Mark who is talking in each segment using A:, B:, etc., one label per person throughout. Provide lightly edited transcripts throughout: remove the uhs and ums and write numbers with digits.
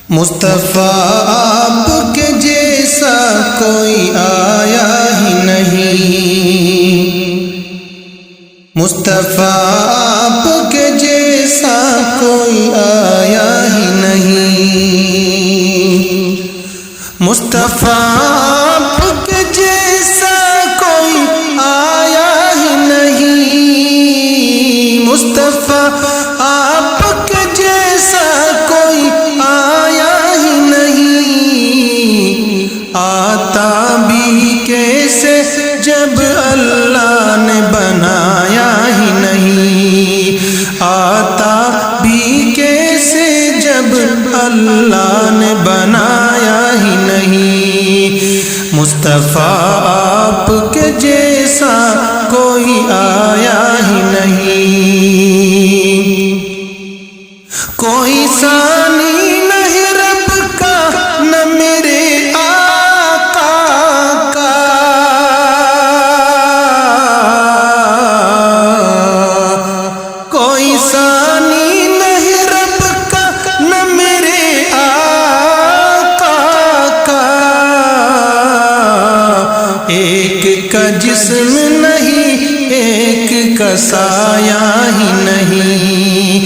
A: مصطفیٰ آپ کے جیسا کوئی آیا ہی نہیں، مصطفیٰ آپ کے جیسا کوئی آیا ہی نہیں، مصطفیٰ آپ کے جیسا کوئی آیا ہی نہیں، مصطفیٰ آپ کے جیسا کوئی آیا ہی نہیں، آتا بھی کیسے جب اللہ نے بنایا ہی نہیں، آتا بھی کیسے جب اللہ نے بنایا ہی نہیں، مصطفیٰ آپ کے جیسا کوئی آیا ہی نہیں، کوئی ثانی نہیں رب کا نہ میرے آقا کا، کوئی ثانی نہیں رب کا نہ میرے آقا کا، ایک کا جسم نہیں ایک کا سایہ ہی نہیں،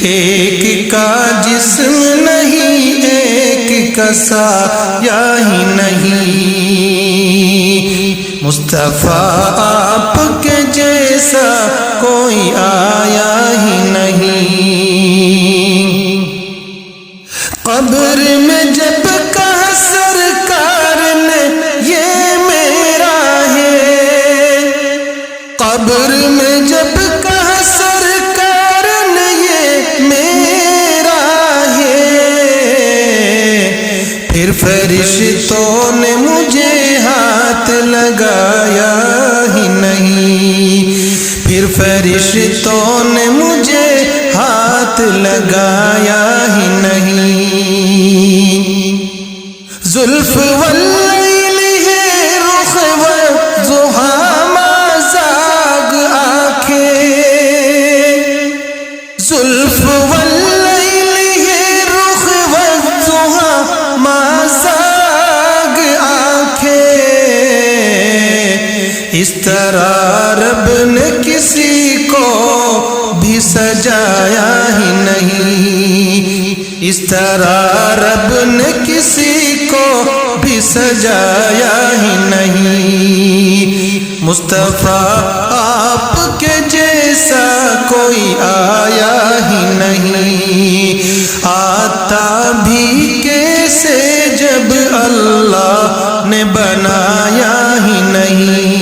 A: ایک کا جسم نہیں ایک کا سایہ ہی نہیں، مصطفیٰ آپ کے جیسا کوئی آیا ہی نہیں، قبر میں جب کہا سرکار نے یہ میرا ہے، قبر میں جب کہا سرکار نے یہ میرا ہے، پھر فرشتوں نے مجھے ہاتھ لگایا ہی نہیں، پھر فرشتوں نے مجھے ہاتھ لگایا ہی نہیں، زلف واللیل ہے رخ والضحیٰ مازاغ آنکھیں، زلف واللیل ہے رخ والضحیٰ مازاغ آنکھیں، اس طرح رب نے کسی کو بھی سجایا ہی نہیں، اس طرح رب نے کسی کو بھی سجایا ہی نہیں، مصطفیٰ آپ کے جیسا کوئی آیا ہی نہیں، آتا بھی کیسے جب اللہ نے بنایا ہی نہیں،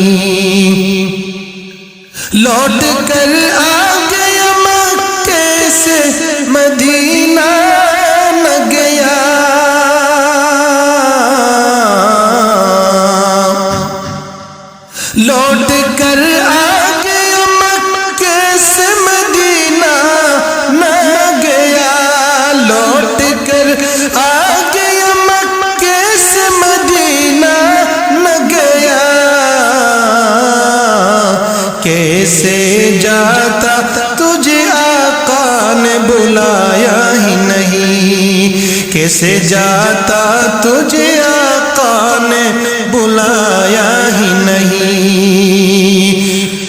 A: لوٹ کر آ گیا مکے سے مدینہ نہ گیا، لوٹ کر آ گیا مکے سے مدینہ نہ گیا، لوٹ کر آ گیا مکے سے مدینہ نہ گیا، کیسے جاتا تجھے آقا نے بلایا ہی نہیں، کیسے جاتا تجھے آقا نے بلایا ہی نہیں،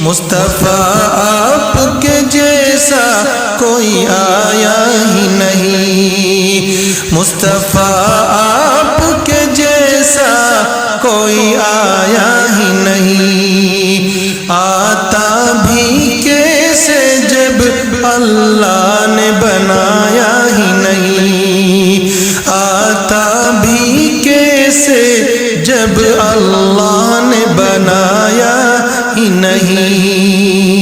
A: مصطفیٰ آپ کے جیسا کوئی آیا ہی نہیں، مصطفیٰ آپ کے جیسا کوئی آیا ہی نہیں، آتا بھی کیسے جب اللہ نے بنایا ہی نہیں، آتا بھی کیسے جب اللہ نے بنایا ہی نہیں۔